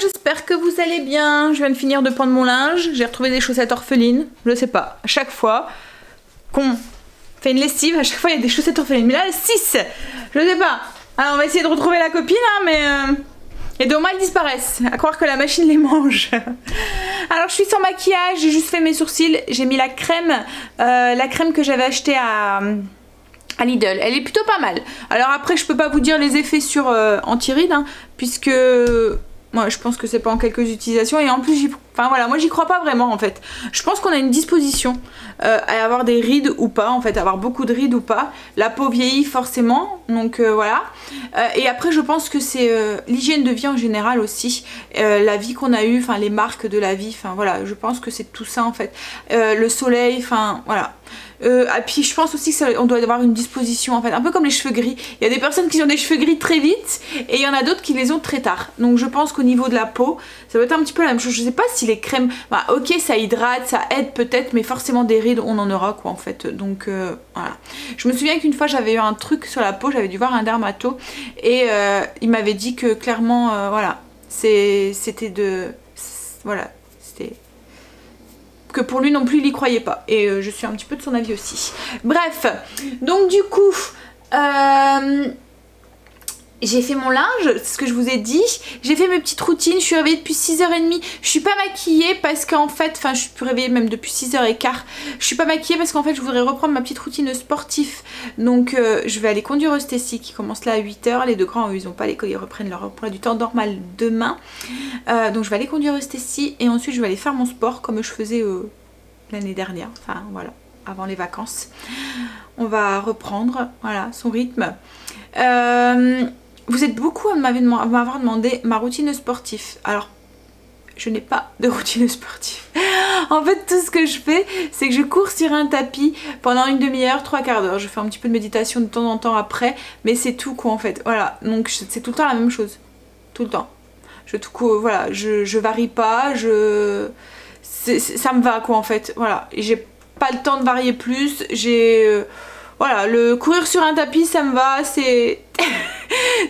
J'espère que vous allez bien. Je viens de finir de prendre mon linge. J'ai retrouvé des chaussettes orphelines. Je sais pas, à chaque fois qu'on fait une lessive, à chaque fois il y a des chaussettes orphelines. Mais là, 6, je sais pas. Alors on va essayer de retrouver la copine, hein, mais... Et demain elles disparaissent, à croire que la machine les mange. Alors je suis sans maquillage, j'ai juste fait mes sourcils. J'ai mis la crème que j'avais achetée à Lidl. Elle est plutôt pas mal. Alors après je peux pas vous dire les effets sur anti-rides, hein, puisque... Moi je pense que c'est pas en quelques utilisations et en plus moi j'y crois pas vraiment en fait. Je pense qu'on a une disposition à avoir des rides ou pas en fait, avoir beaucoup de rides ou pas. La peau vieillit forcément, donc voilà. Et après je pense que c'est l'hygiène de vie en général aussi, la vie qu'on a eue, enfin les marques de la vie, enfin voilà, je pense que c'est tout ça en fait. Le soleil, enfin voilà. Et puis je pense aussi qu'on doit avoir une disposition en fait, un peu comme les cheveux gris. Il y a des personnes qui ont des cheveux gris très vite et il y en a d'autres qui les ont très tard. Donc je pense qu'au niveau de la peau, ça doit être un petit peu la même chose. Je sais pas si les crèmes, bah ok ça hydrate, ça aide peut-être, mais forcément des rides on en aura quoi en fait. Donc voilà. Je me souviens qu'une fois j'avais eu un truc sur la peau, j'avais dû voir un dermato et il m'avait dit que clairement voilà, c'était de... Voilà, c'était... que pour lui non plus il y croyait pas et je suis un petit peu de son avis aussi. Bref, donc du coup j'ai fait mon linge, c'est ce que je vous ai dit, j'ai fait mes petites routines, je suis réveillée depuis 6h30, je suis pas maquillée parce qu'en fait, enfin je suis réveillée même depuis 6h15, je suis pas maquillée parce qu'en fait je voudrais reprendre ma petite routine sportive, donc je vais aller conduire Eustessi qui commence là à 8h, les deux grands ils ont pas l'école, ils reprennent leur emploi du temps normal demain, donc je vais aller conduire Eustessi et ensuite je vais aller faire mon sport comme je faisais l'année dernière, enfin voilà, avant les vacances. On va reprendre, voilà, son rythme. Vous êtes beaucoup à m'avoir demandé ma routine sportive. Alors, je n'ai pas de routine sportive. En fait, tout ce que je fais, c'est que je cours sur un tapis pendant une demi-heure, 3/4 d'heure. Je fais un petit peu de méditation de temps en temps après, mais c'est tout quoi en fait. Voilà, donc c'est tout le temps la même chose. Tout le temps. Voilà, je varie pas, ça me va quoi en fait. Voilà, et j'ai pas le temps de varier plus. Voilà, le courir sur un tapis ça me va, c'est...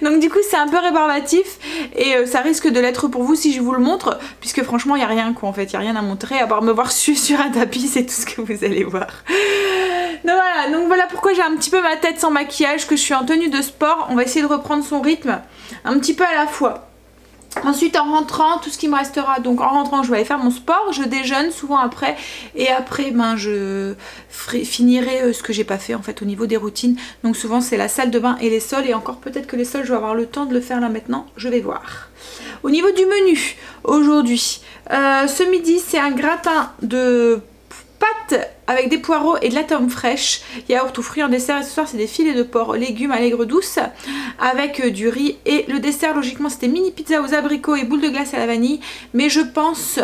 Donc du coup c'est un peu rébarbatif et ça risque de l'être pour vous si je vous le montre, puisque franchement il n'y a rien quoi en fait, il n'y a rien à montrer à part me voir suer sur un tapis, c'est tout ce que vous allez voir. Donc voilà pourquoi j'ai un petit peu ma tête sans maquillage, que je suis en tenue de sport. On va essayer de reprendre son rythme un petit peu à la fois. Ensuite en rentrant, tout ce qui me restera, donc en rentrant je vais aller faire mon sport, je déjeune souvent après et après ben, je finirai ce que j'ai pas fait en fait au niveau des routines. Donc souvent c'est la salle de bain et les sols, et encore peut-être que les sols je vais avoir le temps de le faire là maintenant, je vais voir. Au niveau du menu aujourd'hui, ce midi c'est un gratin de pâtes avec des poireaux et de la tome fraîche, yaourt ou fruits en dessert, et ce soir c'est des filets de porc légumes à l'aigre douce avec du riz, et le dessert logiquement c'était mini pizza aux abricots et boules de glace à la vanille, mais je pense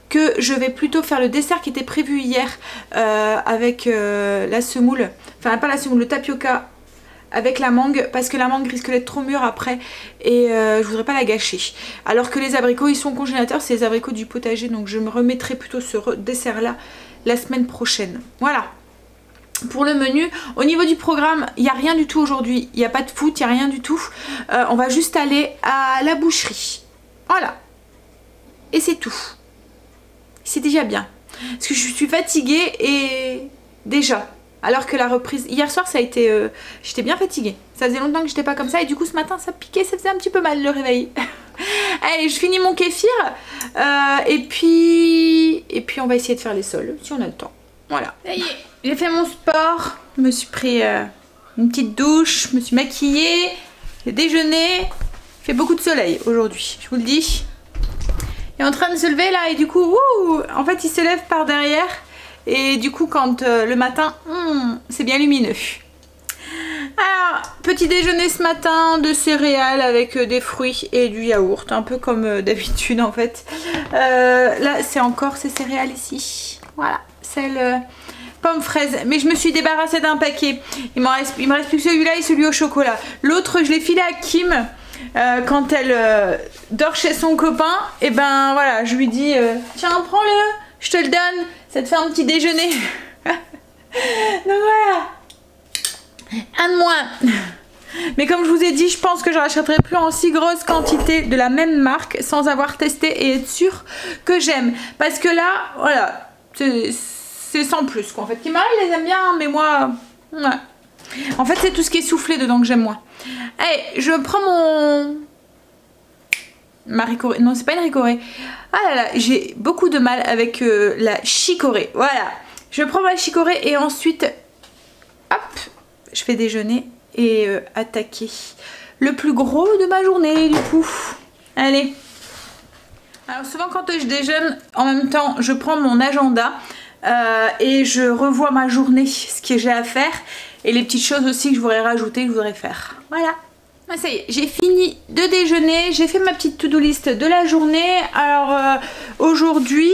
que je vais plutôt faire le dessert qui était prévu hier avec la semoule, enfin pas la semoule, le tapioca avec la mangue, parce que la mangue risque d'être trop mûre après et je voudrais pas la gâcher, alors que les abricots ils sont congélateurs, c'est les abricots du potager, donc je me remettrai plutôt ce dessert là la semaine prochaine. Voilà pour le menu. Au niveau du programme, il n'y a rien du tout aujourd'hui, il n'y a pas de foot, il n'y a rien du tout. On va juste aller à la boucherie, voilà, et c'est tout. C'est déjà bien parce que je suis fatiguée et déjà, alors que la reprise hier soir ça a été j'étais bien fatiguée, ça faisait longtemps que j'étais pas comme ça, et du coup ce matin ça piquait, ça faisait un petit peu mal le réveil. Allez, je finis mon kéfir et puis on va essayer de faire les sols si on a le temps. Voilà, ça y est, j'ai fait mon sport, je me suis pris une petite douche, je me suis maquillée, j'ai déjeuné, il fait beaucoup de soleil aujourd'hui, je vous le dis. Il est en train de se lever là et du coup en fait il se lève par derrière et du coup quand le matin, c'est bien lumineux. Alors, petit déjeuner ce matin de céréales avec des fruits et du yaourt, un peu comme d'habitude en fait. Là, c'est encore ces céréales ici. Voilà, celle pomme fraise. Mais je me suis débarrassée d'un paquet. Il me reste plus que celui-là et celui au chocolat. L'autre, je l'ai filé à Kim quand elle dort chez son copain. Et ben voilà, je lui dis tiens, prends-le, je te le donne, ça te fait un petit déjeuner. Donc voilà. Un de moins. Mais comme je vous ai dit, je pense que je rachèterai plus en si grosse quantité de la même marque sans avoir testé et être sûre que j'aime. Parce que là, voilà, c'est sans plus quoi. En fait, Kimara il les aime bien, mais moi, ouais. En fait, c'est tout ce qui est soufflé dedans que j'aime moins. Allez, je prends mon Ricoré. Non, c'est pas une Ricoré. Ah là là, j'ai beaucoup de mal avec la chicorée. Voilà, je prends ma chicorée et ensuite, hop, je fais déjeuner et attaquer le plus gros de ma journée du coup. Allez. Alors souvent quand je déjeune, en même temps je prends mon agenda et je revois ma journée, ce que j'ai à faire et les petites choses aussi que je voudrais rajouter, que je voudrais faire. Voilà. Ah, ça y est, j'ai fini de déjeuner, j'ai fait ma petite to-do list de la journée. Alors aujourd'hui,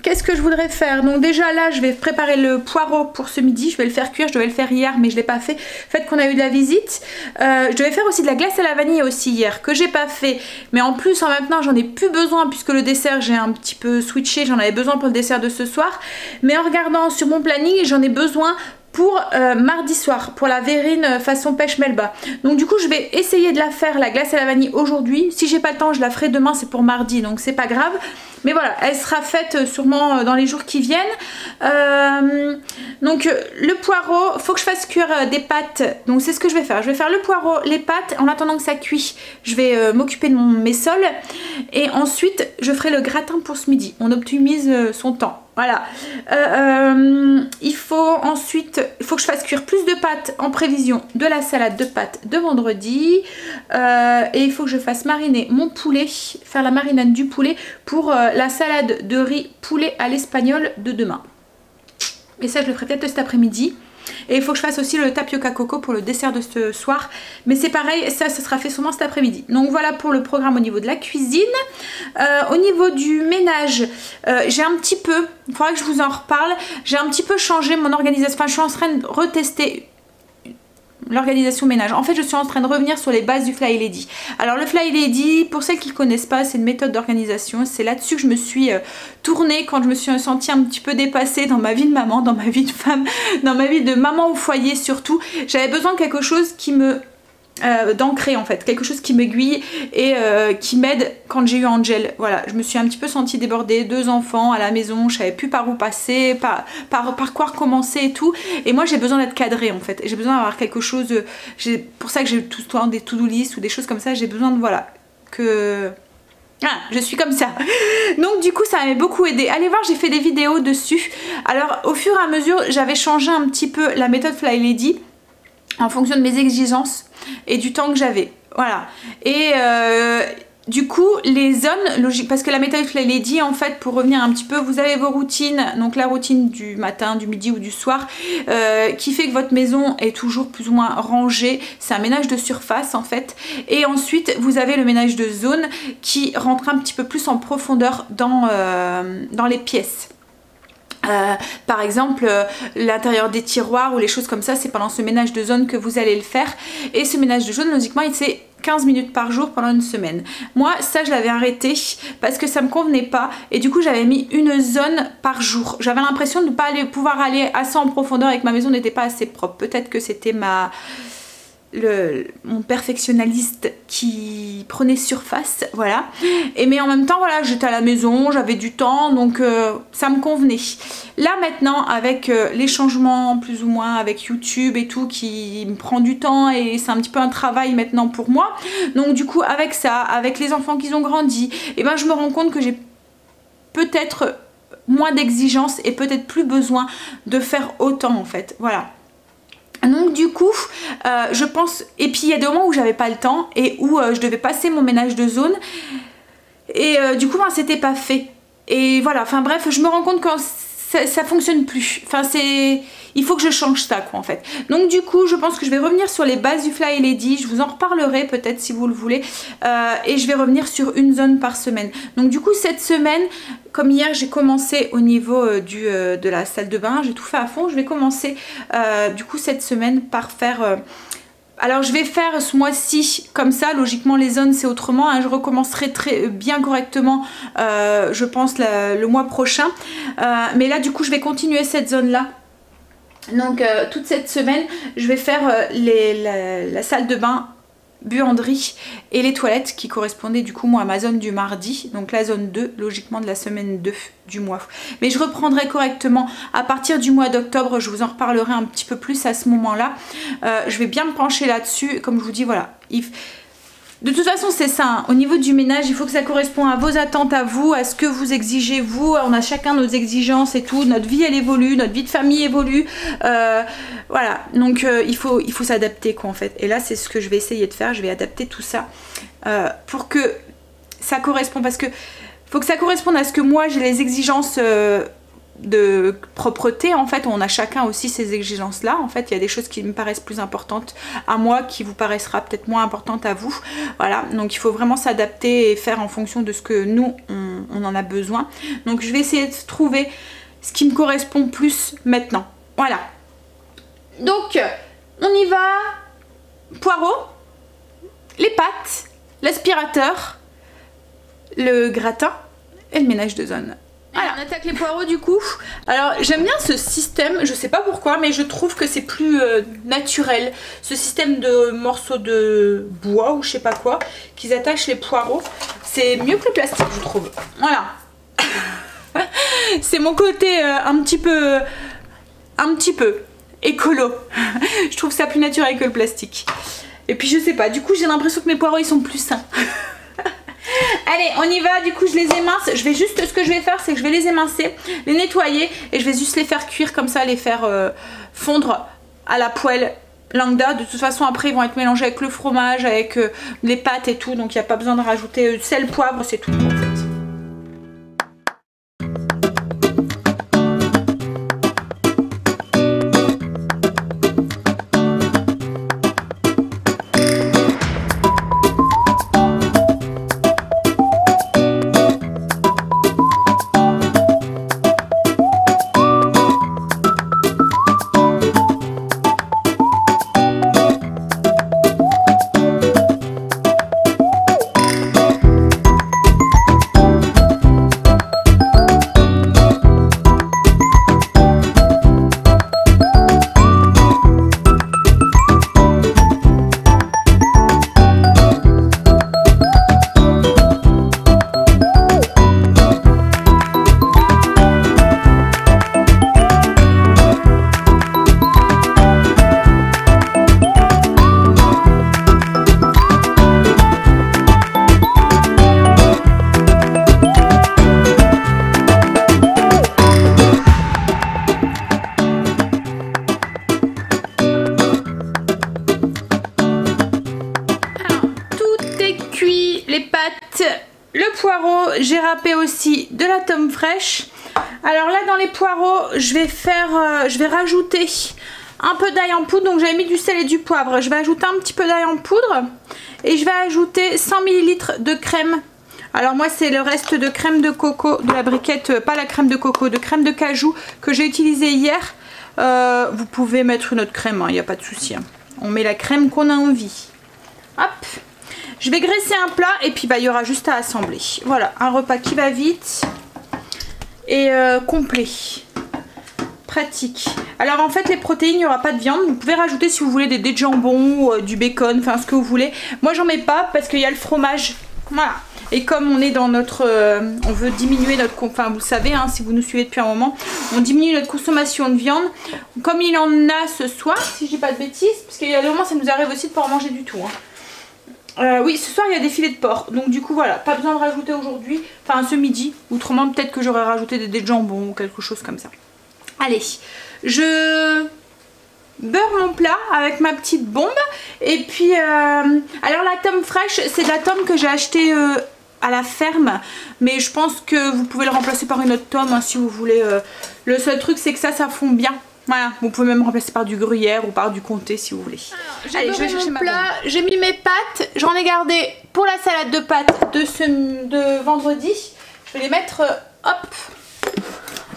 qu'est-ce que je voudrais faire? Donc déjà là, je vais préparer le poireau pour ce midi. Je vais le faire cuire, je devais le faire hier, mais je ne l'ai pas fait. Fait qu'on a eu de la visite. Je devais faire aussi de la glace à la vanille aussi hier, que j'ai pas fait. Mais en plus, en même temps, j'en ai plus besoin puisque le dessert, j'ai un petit peu switché. J'en avais besoin pour le dessert de ce soir. Mais en regardant sur mon planning, j'en ai besoin pour mardi soir, pour la verrine façon pêche melba. Donc du coup je vais essayer de la faire, la glace à la vanille aujourd'hui. Si j'ai pas le temps, je la ferai demain, c'est pour mardi, donc c'est pas grave. Mais voilà, elle sera faite sûrement dans les jours qui viennent. Donc le poireau, faut que je fasse cuire des pâtes. Donc c'est ce que je vais faire. Je vais faire le poireau, les pâtes. En attendant que ça cuit, je vais m'occuper de mes sols. Et ensuite, je ferai le gratin pour ce midi. On optimise son temps. Voilà. Il faut ensuite, il faut que je fasse cuire plus de pâtes en prévision de la salade de pâtes de vendredi. Et il faut que je fasse mariner mon poulet, faire la marinade du poulet pour la salade de riz poulet à l'espagnol de demain. Et ça, je le ferai peut-être cet après-midi. Et il faut que je fasse aussi le tapioca coco pour le dessert de ce soir. Mais c'est pareil, ça sera fait sûrement cet après-midi. Donc voilà pour le programme au niveau de la cuisine. Au niveau du ménage, j'ai un petit peu, il faudra que je vous en reparle, j'ai un petit peu changé mon organisation. Enfin, je suis en train de retester l'organisation ménage. En fait, je suis en train de revenir sur les bases du Fly Lady. Alors le Fly Lady, pour celles qui ne connaissent pas, c'est une méthode d'organisation. C'est là-dessus que je me suis tournée quand je me suis sentie un petit peu dépassée dans ma vie de maman, dans ma vie de femme, dans ma vie de maman au foyer surtout. J'avais besoin de quelque chose qui me d'ancrer en fait, quelque chose qui m'aiguille et qui m'aide quand j'ai eu Angel. Voilà, je me suis un petit peu sentie débordée, 2 enfants à la maison, je savais plus par où passer, par quoi recommencer et tout, et moi j'ai besoin d'être cadrée en fait, j'ai besoin d'avoir quelque chose, pour ça que j'ai tout le temps des to-do list ou des choses comme ça, j'ai besoin de, voilà, que... Ah, je suis comme ça. Donc du coup ça m'a beaucoup aidé. Allez voir, j'ai fait des vidéos dessus. Alors au fur et à mesure j'avais changé un petit peu la méthode Fly Lady en fonction de mes exigences et du temps que j'avais, voilà. Et du coup les zones logiques, parce que la méthode Fly Lady en fait, pour revenir un petit peu, vous avez vos routines, donc la routine du matin, du midi ou du soir, qui fait que votre maison est toujours plus ou moins rangée, c'est un ménage de surface en fait, et ensuite vous avez le ménage de zone qui rentre un petit peu plus en profondeur dans les pièces. Par exemple l'intérieur des tiroirs ou les choses comme ça, c'est pendant ce ménage de zone que vous allez le faire, et ce ménage de zone logiquement c'est 15 minutes par jour pendant une semaine. Moi ça je l'avais arrêté parce que ça me convenait pas, et du coup j'avais mis une zone par jour. J'avais l'impression de ne pas pouvoir aller assez en profondeur et que ma maison n'était pas assez propre. Peut-être que c'était mon perfectionnaliste qui prenait surface, voilà. Et mais en même temps voilà, j'étais à la maison, j'avais du temps, donc ça me convenait. Là maintenant avec les changements plus ou moins avec YouTube et tout qui me prend du temps, et c'est un petit peu un travail maintenant pour moi, donc du coup avec ça, avec les enfants qui ont grandi, et ben je me rends compte que j'ai peut-être moins d'exigences et peut-être plus besoin de faire autant en fait, voilà. Donc du coup je pense, et puis il y a des moments où j'avais pas le temps et où je devais passer mon ménage de zone, et du coup ben, c'était pas fait, et voilà, enfin bref, je me rends compte que ça fonctionne plus. Enfin, il faut que je change ça, quoi, en fait. Donc du coup, je pense que je vais revenir sur les bases du Fly Lady. Je vous en reparlerai peut-être si vous le voulez. Et je vais revenir sur une zone par semaine. Donc du coup, cette semaine, comme hier, j'ai commencé au niveau de la salle de bain. J'ai tout fait à fond. Je vais commencer du coup cette semaine par faire... alors je vais faire ce mois-ci comme ça, logiquement les zones c'est autrement, hein. Je recommencerai très bien correctement je pense le mois prochain, mais là du coup je vais continuer cette zone là. Donc toute cette semaine je vais faire la salle de bain, buanderie et les toilettes qui correspondaient du coup moi à ma zone du mardi, donc la zone 2 logiquement de la semaine 2 du mois. Mais je reprendrai correctement à partir du mois d'octobre, je vous en reparlerai un petit peu plus à ce moment là. Je vais bien me pencher là dessus, comme je vous dis voilà. De toute façon c'est ça, hein. Au niveau du ménage il faut que ça corresponde à vos attentes à vous, à ce que vous exigez vous, on a chacun nos exigences et tout, notre vie elle évolue, notre vie de famille évolue, voilà, donc il faut s'adapter quoi en fait, et là c'est ce que je vais essayer de faire, je vais adapter tout ça pour que ça corresponde, parce que faut que ça corresponde à ce que moi j'ai les exigences de propreté en fait, on a chacun aussi ces exigences là en fait, il y a des choses qui me paraissent plus importantes à moi qui vous paraissera peut-être moins importantes à vous, voilà, donc il faut vraiment s'adapter et faire en fonction de ce que nous on en a besoin. Donc je vais essayer de trouver ce qui me correspond plus maintenant, voilà. Donc on y va, poireaux, les pâtes, l'aspirateur, le gratin et le ménage de zone. Voilà, on attaque les poireaux du coup. Alors j'aime bien ce système, je sais pas pourquoi, mais je trouve que c'est plus naturel. Ce système de morceaux de bois ou je sais pas quoi, qu'ils attachent les poireaux. C'est mieux que le plastique je trouve. Voilà. C'est mon côté un petit peu écolo. Je trouve ça plus naturel que le plastique. Et puis je sais pas, du coup j'ai l'impression que mes poireaux ils sont plus sains. Allez, on y va, du coup je les émince. Je vais juste, ce que je vais faire c'est que je vais les émincer, les nettoyer et je vais juste les faire cuire comme ça, les faire fondre à la poêle lambda. De toute façon après ils vont être mélangés avec le fromage, avec les pâtes et tout, donc il n'y a pas besoin de rajouter sel, poivre, c'est tout en fait. J'ai râpé aussi de la tome fraîche. Alors là dans les poireaux je vais rajouter un peu d'ail en poudre. Donc j'avais mis du sel et du poivre, je vais ajouter un petit peu d'ail en poudre et je vais ajouter 100 ml de crème. Alors moi c'est le reste de crème de coco de la briquette, pas la crème de coco, de crème de cajou que j'ai utilisé hier. Vous pouvez mettre une autre crème, il n'y a pas de souci, hein. On met la crème qu'on a envie. Hop. Je vais graisser un plat et puis bah, il y aura juste à assembler. Voilà, un repas qui va vite et complet. Pratique. Alors en fait les protéines, il n'y aura pas de viande. Vous pouvez rajouter si vous voulez des dés de jambon, du bacon, enfin ce que vous voulez. Moi j'en mets pas parce qu'il y a le fromage. Voilà. Et comme on est dans notre... on veut diminuer notre... Enfin vous le savez, hein, si vous nous suivez depuis un moment, on diminue notre consommation de viande. Comme il en a ce soir, si je dis pas de bêtises, parce qu'il y a des moments ça nous arrive aussi de ne pas en manger du tout. Hein. Oui, ce soir il y a des filets de porc, donc du coup voilà, pas besoin de rajouter aujourd'hui, enfin ce midi, autrement peut-être que j'aurais rajouté des dés de jambon ou quelque chose comme ça. Allez, je beurre mon plat avec ma petite bombe, et puis alors la tome fraîche, c'est de la tome que j'ai acheté à la ferme, mais je pense que vous pouvez le remplacer par une autre tome hein, si vous voulez. Le seul truc c'est que ça fond bien. Voilà, vous pouvez même remplacer par du gruyère ou par du comté si vous voulez. Allez, je vais chercher mon plat. J'ai mis mes pâtes, j'en ai gardé pour la salade de pâtes de vendredi. Je vais les mettre hop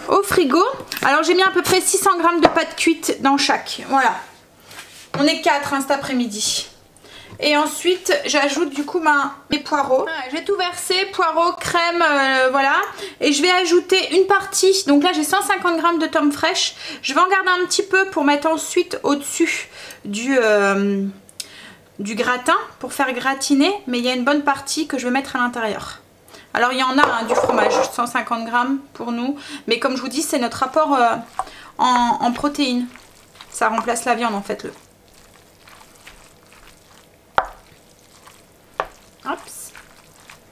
au frigo. Alors j'ai mis à peu près 600 g de pâtes cuites dans chaque. Voilà. On est 4 hein, cet après-midi. Et ensuite j'ajoute du coup mes poireaux. J'ai tout versé, poireaux, crème, voilà. Et je vais ajouter une partie, donc là j'ai 150 g de tomes fraîches. Je vais en garder un petit peu pour mettre ensuite au-dessus du gratin pour faire gratiner. Mais il y a une bonne partie que je vais mettre à l'intérieur. Alors il y en a hein, du fromage, 150 g pour nous. Mais comme je vous dis c'est notre apport en protéines. Ça remplace la viande en fait.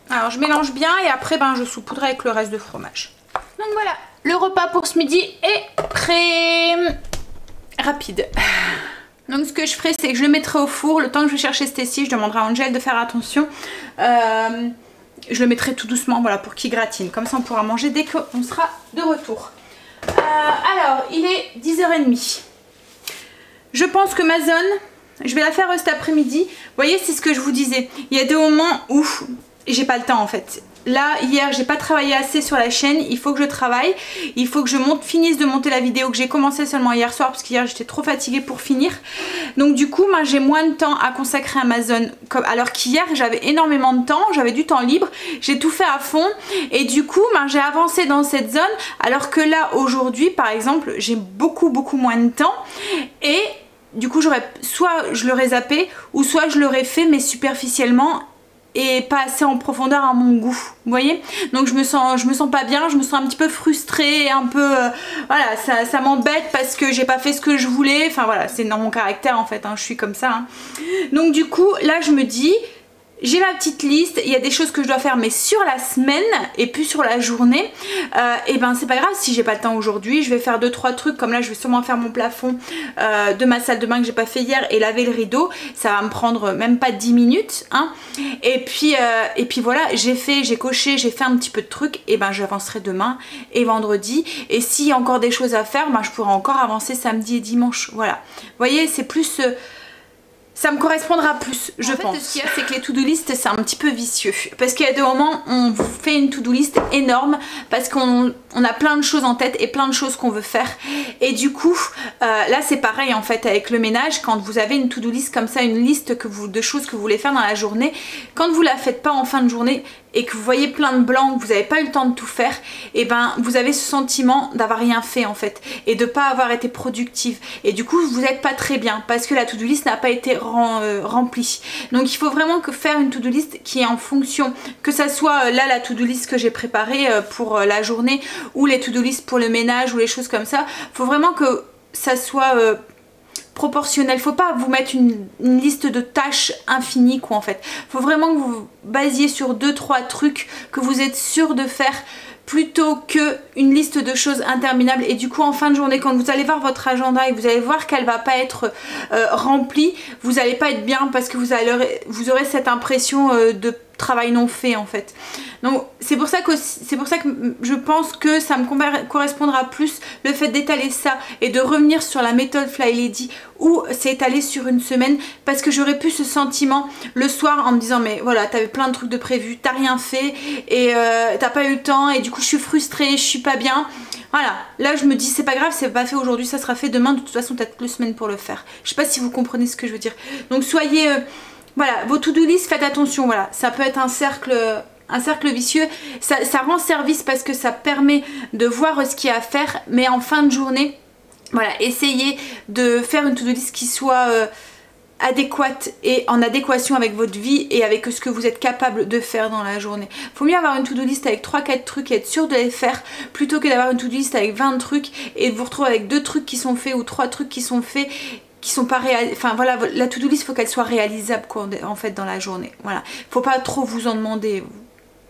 Alors je mélange bien et après je saupoudre avec le reste de fromage. Donc voilà, le repas pour ce midi est prêt. Rapide. Donc ce que je ferai c'est que je le mettrai au four. Le temps que je vais chercher Stacy, je demanderai à Angel de faire attention. Je le mettrai tout doucement voilà, pour qu'il gratine. Comme ça on pourra manger dès qu'on sera de retour. Alors il est 10h30. Je pense que ma zone, je vais la faire cet après-midi. Vous voyez c'est ce que je vous disais. Il y a des moments où j'ai pas le temps en fait. Là hier j'ai pas travaillé assez sur la chaîne, il faut que je travaille, il faut que je finisse de monter la vidéo que j'ai commencé seulement hier soir parce qu'hier j'étais trop fatiguée pour finir. Donc du coup moi j'ai moins de temps à consacrer à ma zone alors qu'hier j'avais énormément de temps, j'avais du temps libre, j'ai tout fait à fond et du coup j'ai avancé dans cette zone alors que là aujourd'hui par exemple j'ai beaucoup moins de temps et du coup soit je l'aurais zappé ou soit je l'aurais fait mais superficiellement et pas assez en profondeur à mon goût, vous voyez. Donc je me sens pas bien, je me sens un petit peu frustrée, un peu voilà, ça m'embête parce que j'ai pas fait ce que je voulais, enfin voilà, c'est dans mon caractère en fait, hein, je suis comme ça. Hein. Donc du coup, là je me dis, j'ai ma petite liste, il y a des choses que je dois faire mais sur la semaine et puis sur la journée et c'est pas grave si j'ai pas le temps aujourd'hui, je vais faire 2-3 trucs comme là je vais sûrement faire mon plafond de ma salle de bain que j'ai pas fait hier et laver le rideau, ça va me prendre même pas 10 minutes hein. Et puis voilà, j'ai coché, j'ai fait un petit peu de trucs et j'avancerai demain et vendredi et s'il y a encore des choses à faire, je pourrai encore avancer samedi et dimanche, voilà. Vous voyez, c'est plus... ça me correspondra plus, je pense. En fait, ce qu'il y a, c'est que les to-do list, c'est un petit peu vicieux. Parce qu'il y a des moments, on fait une to-do list énorme parce qu'on a plein de choses en tête et plein de choses qu'on veut faire. Et du coup, là, c'est pareil en fait avec le ménage. Quand vous avez une to-do list comme ça, une liste de choses que vous voulez faire dans la journée, quand vous la faites pas en fin de journée et que vous voyez plein de blancs, que vous n'avez pas eu le temps de tout faire, et vous avez ce sentiment d'avoir rien fait en fait et de pas avoir été productive. Et du coup, vous n'êtes pas très bien parce que la to-do list n'a pas été remplie. Donc il faut vraiment faire une to-do list qui est en fonction, que ça soit là la to-do list que j'ai préparée pour la journée ou les to-do list pour le ménage ou les choses comme ça. Il faut vraiment que ça soit proportionnel, faut pas vous mettre une liste de tâches infinie quoi en fait. Faut vraiment que vous vous basiez sur 2-3 trucs que vous êtes sûr de faire plutôt que une liste de choses interminables. Et du coup en fin de journée quand vous allez voir votre agenda et vous allez voir qu'elle va pas être remplie, vous n'allez pas être bien parce que vous aurez cette impression de travail non fait en fait. Donc c'est pour ça que je pense que ça me correspondra plus le fait d'étaler ça et de revenir sur la méthode Fly Lady où c'est étalé sur une semaine parce que j'aurais plus ce sentiment le soir en me disant mais voilà t'avais plein de trucs de prévu, t'as rien fait et t'as pas eu le temps et du coup je suis frustrée, je suis pas bien. Voilà, là je me dis c'est pas grave, c'est pas fait aujourd'hui, ça sera fait demain, de toute façon t'as toute la semaine pour le faire. Je sais pas si vous comprenez ce que je veux dire. Donc soyez... voilà, vos to-do list, faites attention, voilà, ça peut être un cercle vicieux, ça rend service parce que ça permet de voir ce qu'il y a à faire, mais en fin de journée, voilà, essayez de faire une to-do list qui soit adéquate et en adéquation avec votre vie et avec ce que vous êtes capable de faire dans la journée. Faut mieux avoir une to-do list avec 3-4 trucs et être sûr de les faire plutôt que d'avoir une to-do list avec 20 trucs et de vous retrouver avec 2 trucs qui sont faits ou 3 trucs qui sont faits qui sont pas réalisés. Enfin voilà, la to-do list faut qu'elle soit réalisable quoi, en fait dans la journée. Voilà, faut pas trop vous en demander.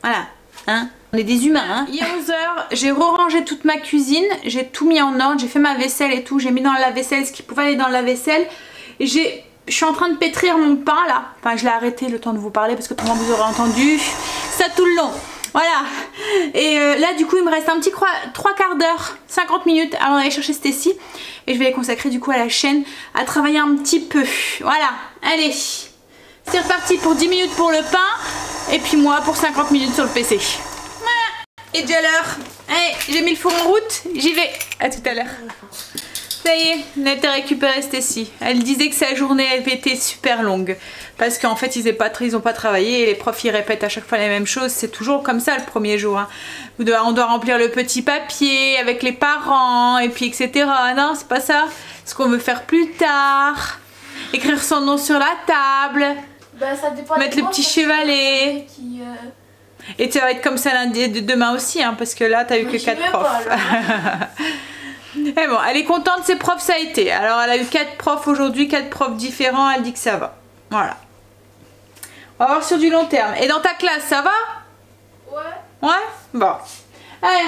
Voilà, hein. On est des humains hein. Il est 11h, j'ai re-rangé toute ma cuisine, j'ai tout mis en ordre, j'ai fait ma vaisselle et tout, j'ai mis dans la vaisselle ce qui pouvait aller dans la vaisselle. Et je suis en train de pétrir mon pain là. Enfin je l'ai arrêté le temps de vous parler parce que comment vous aurez entendu. ça tout le long. Voilà. Et là du coup il me reste un petit 3 quarts d'heure, 50 minutes avant d'aller chercher Stacy. Et je vais les consacrer du coup à la chaîne, à travailler un petit peu. Voilà, allez. C'est reparti pour 10 minutes pour le pain. Et puis moi pour 50 minutes sur le PC. Voilà. Et déjà l'heure. Allez, j'ai mis le four en route, j'y vais. À tout à l'heure. Ça y est, on a été récupéré Stacy. Elle disait que sa journée avait été super longue. Parce qu'en fait, ils n'ont pas travaillé et les profs ils répètent à chaque fois les mêmes choses. C'est toujours comme ça le premier jour. Hein. On doit remplir le petit papier avec les parents et puis etc. Non, c'est pas ça. Ce qu'on veut faire plus tard. Écrire son nom sur la table. Bah, ça dépend mettre le petit chevalet. Et ça va être comme ça lundi demain aussi. Hein, parce que là, t'as eu que 4 profs. Et bon, elle est contente, ses profs ça a été. Alors elle a eu 4 profs aujourd'hui, 4 profs différents, elle dit que ça va. Voilà. On va voir sur du long terme. Et dans ta classe, ça va? Ouais. Ouais? Bon. Allez,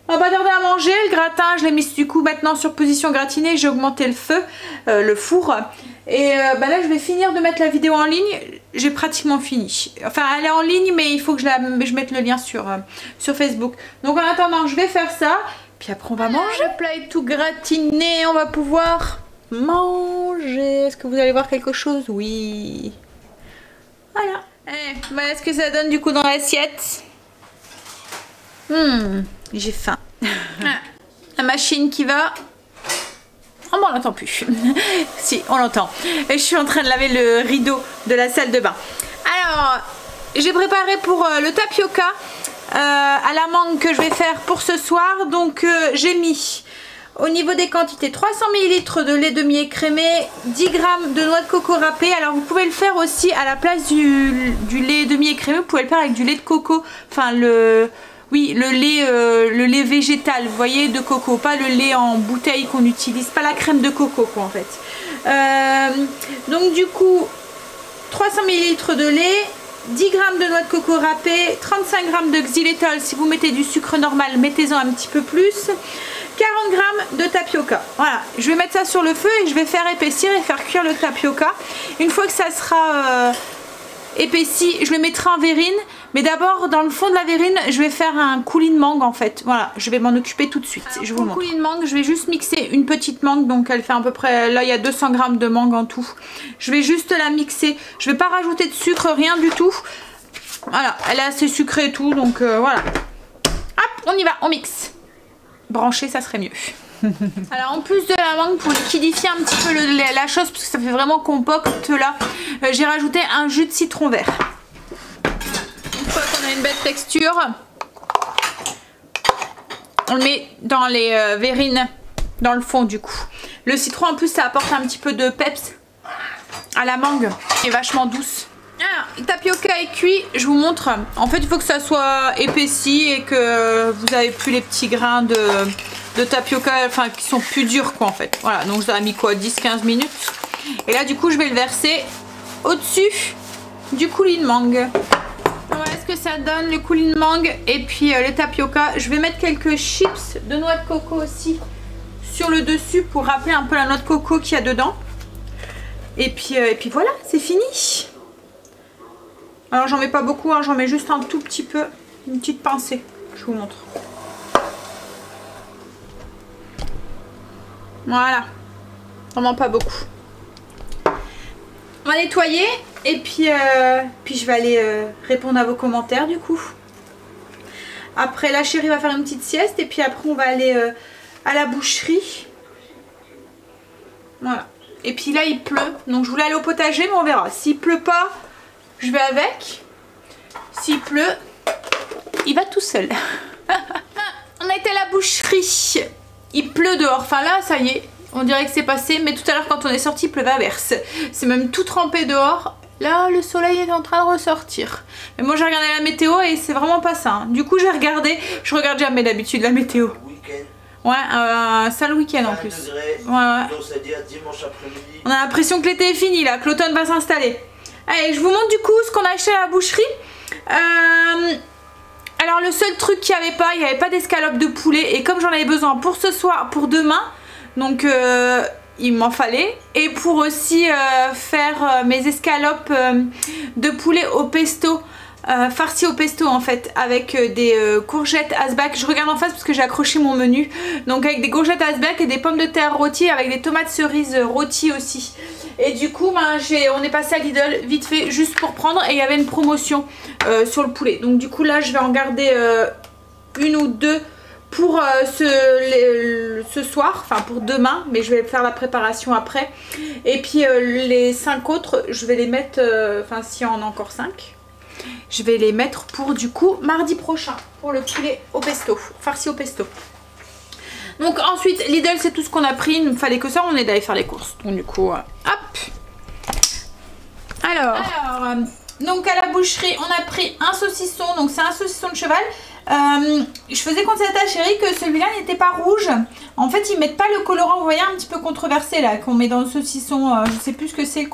on va pas tarder à manger. Le gratin, je l'ai mis du coup maintenant sur position gratinée. J'ai augmenté le feu, le four. Et bah là, je vais finir de mettre la vidéo en ligne. J'ai pratiquement fini. Enfin, elle est en ligne, mais il faut que je mette le lien sur Facebook. Donc en attendant, je vais faire ça. Puis après on va manger. Le plat est tout gratiné, on va pouvoir manger. Est-ce que vous allez voir quelque chose? Oui. Voilà. Voilà ce que ça donne du coup dans l'assiette. J'ai faim. La machine qui va... Oh bon, on l'entend plus. Si, on l'entend. Je suis en train de laver le rideau de la salle de bain. Alors, j'ai préparé pour le tapioca. À la mangue que je vais faire pour ce soir. Donc j'ai mis au niveau des quantités 300 ml de lait demi-écrémé, 10 g de noix de coco râpée. Alors vous pouvez le faire aussi à la place du lait demi-écrémé, vous pouvez le faire avec du lait de coco, enfin le lait végétal, vous voyez, de coco, pas le lait en bouteille qu'on utilise, pas la crème de coco quoi en fait. Donc du coup 300 ml de lait, 10 g de noix de coco râpée, 35 g de xylitol. Si vous mettez du sucre normal, mettez-en un petit peu plus. 40 g de tapioca. Voilà, je vais mettre ça sur le feu et je vais faire épaissir et faire cuire le tapioca. Une fois que ça sera épaissi, je le mettrai en verrine. Mais d'abord, dans le fond de la verrine, je vais faire un coulis de mangue en fait. Voilà, je vais m'en occuper tout de suite. Alors, je vous montre. Le coulis de mangue, je vais juste mixer une petite mangue. Donc elle fait à peu près, là il y a 200 g de mangue en tout. Je vais juste la mixer. Je vais pas rajouter de sucre, rien du tout. Voilà, elle est assez sucrée et tout. Donc voilà. Hop, on y va, on mixe. Brancher, ça serait mieux. Alors en plus de la mangue, pour liquidifier un petit peu la chose, parce que ça fait vraiment compacte là, j'ai rajouté un jus de citron vert. Une fois qu'on a une belle texture, on le met dans les verrines, dans le fond du coup. Le citron en plus ça apporte un petit peu de peps à la mangue, et vachement douce. Alors, le tapioca est cuit, je vous montre. En fait il faut que ça soit épaissi et que vous avez plus les petits grains de tapioca, enfin qui sont plus durs quoi en fait. Voilà, donc ça a mis quoi, 10-15 minutes. Et là du coup je vais le verser au-dessus du coulis de mangue. Voilà ce que ça donne, le coulis de mangue et puis le tapioca. Je vais mettre quelques chips de noix de coco aussi sur le dessus pour rappeler un peu la noix de coco qu'il y a dedans. Et puis voilà, c'est fini. Alors j'en mets pas beaucoup, hein, j'en mets juste un tout petit peu, une petite pincée, je vous montre. Voilà, vraiment pas beaucoup. On va nettoyer et puis je vais aller répondre à vos commentaires du coup. Après la chérie va faire une petite sieste et puis après on va aller à la boucherie. Voilà. Et puis là il pleut, donc je voulais aller au potager mais on verra. S'il pleut pas, je vais avec. S'il pleut, il va tout seul. On a été à la boucherie. Il pleut dehors. Enfin là, ça y est, on dirait que c'est passé. Mais tout à l'heure, quand on est sorti, il pleuvait à verse. C'est même tout trempé dehors. Là, le soleil est en train de ressortir. Mais moi, j'ai regardé la météo et c'est vraiment pas ça. Hein. Du coup, j'ai regardé. Je regarde jamais d'habitude la météo. Ouais, ça le week-end en plus. Ouais. Donc ça dit à dimanche après-midi. On a l'impression que l'été est fini là, que l'automne va s'installer. Allez, je vous montre du coup ce qu'on a acheté à la boucherie. Alors le seul truc qu'il n'y avait pas, il n'y avait pas d'escalope de poulet. Et comme j'en avais besoin pour ce soir, pour demain, donc il m'en fallait. Et pour aussi faire mes escalopes de poulet au pesto farci au pesto en fait, avec des courgettes Asbach. Je regarde en face parce que j'ai accroché mon menu. Donc avec des courgettes Asbach et des pommes de terre rôties avec des tomates cerises rôties aussi. Et du coup ben, on est passé à Lidl vite fait juste pour prendre, et il y avait une promotion sur le poulet. Donc du coup là je vais en garder une ou deux pour ce soir, enfin pour demain, mais je vais faire la préparation après. Et puis les 5 autres, je vais les mettre, enfin s'il y en a encore 5, je vais les mettre pour du coup mardi prochain, pour le poulet au pesto, farci au pesto. Donc ensuite, Lidl c'est tout ce qu'on a pris, il ne fallait que ça, on est d'aller faire les courses. Donc du coup, hop. Alors donc à la boucherie, on a pris un saucisson, donc c'est un saucisson de cheval. Je faisais constater à Chérie que celui-là n'était pas rouge. En fait, ils mettent pas le colorant, vous voyez, un petit peu controversé là, qu'on met dans le saucisson. Je sais plus ce que c'est ce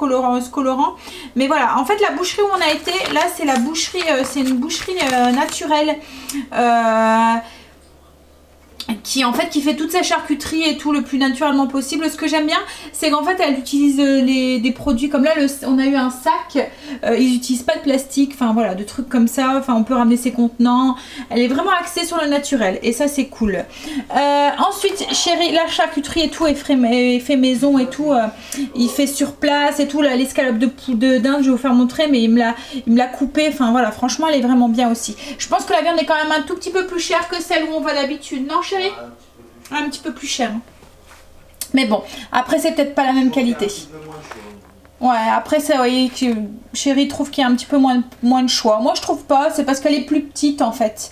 colorant. Mais voilà, en fait, la boucherie où on a été, là, c'est la boucherie, c'est une boucherie naturelle. Qui fait toute sa charcuterie et tout le plus naturellement possible. Ce que j'aime bien, c'est qu'en fait elle utilise des produits comme là, on a eu un sac, ils n'utilisent pas de plastique, enfin voilà, de trucs comme ça, enfin on peut ramener ses contenants. Elle est vraiment axée sur le naturel et ça c'est cool. Ensuite Chérie, la charcuterie et tout est fait maison et tout, il fait sur place et tout. L'escalope de dinde, je vais vous faire montrer, mais il me l'a coupé, enfin voilà, franchement elle est vraiment bien aussi. Je pense que la viande est quand même un tout petit peu plus chère que celle où on va d'habitude, non Chérie? Un petit peu plus cher. Mais bon, après c'est peut-être pas la même qualité. Ouais, après ça, vous voyez que Chérie trouve qu'il y a un petit peu moins de choix. Moi je trouve pas, c'est parce qu'elle est plus petite en fait.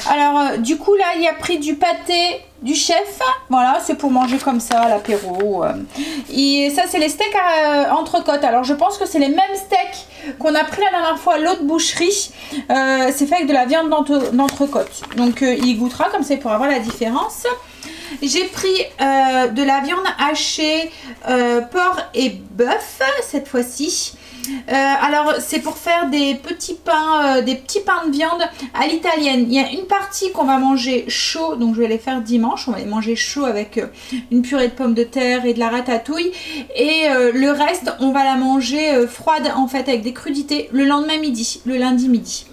Alors du coup là, il a pris du pâté du chef. Voilà, c'est pour manger comme ça à l'apéro. Et ça c'est les steaks à entrecôte. Alors je pense que c'est les mêmes steaks qu'on a pris la dernière fois à l'autre boucherie. C'est fait avec de la viande d'entrecôte. Donc il goûtera, comme ça il pourra voir la différence. J'ai pris de la viande hachée porc et bœuf cette fois-ci. Alors c'est pour faire des petits pains de viande à l'italienne. Il y a une partie qu'on va manger chaud, donc je vais les faire dimanche. On va les manger chaud avec une purée de pommes de terre et de la ratatouille. Et le reste on va la manger froide en fait avec des crudités le lendemain midi, le lundi midi.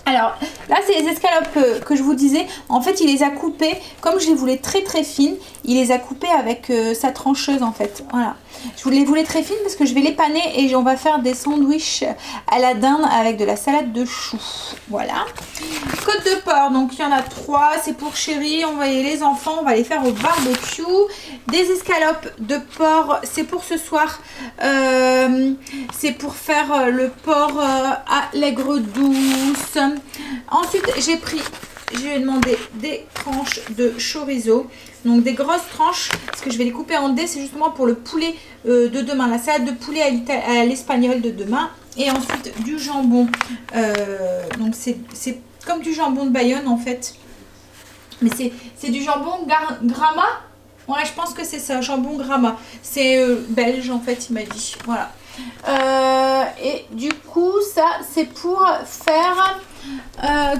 Alors là c'est les escalopes que je vous disais. En fait il les a coupées, comme je les voulais très très fines, il les a coupées avec sa trancheuse en fait. Voilà, je les voulais très fines parce que je vais les paner et on va faire des sandwichs à la dinde avec de la salade de choux. Voilà. Côte de porc, donc il y en a 3, c'est pour Chérie, on va les enfants, on va les faire au barbecue. Des escalopes de porc, c'est pour ce soir, c'est pour faire le porc à l'aigre douce. Ensuite je lui ai demandé des tranches de chorizo, donc des grosses tranches parce que je vais les couper en dés, c'est justement pour le poulet de demain, la salade de poulet à l'espagnol de demain. Et ensuite du jambon, donc c'est comme du jambon de Bayonne en fait, mais c'est du jambon Gramma. Ouais, je pense que c'est ça, jambon Gramma, c'est belge en fait, il m'a dit. Voilà. Et du coup ça c'est pour faire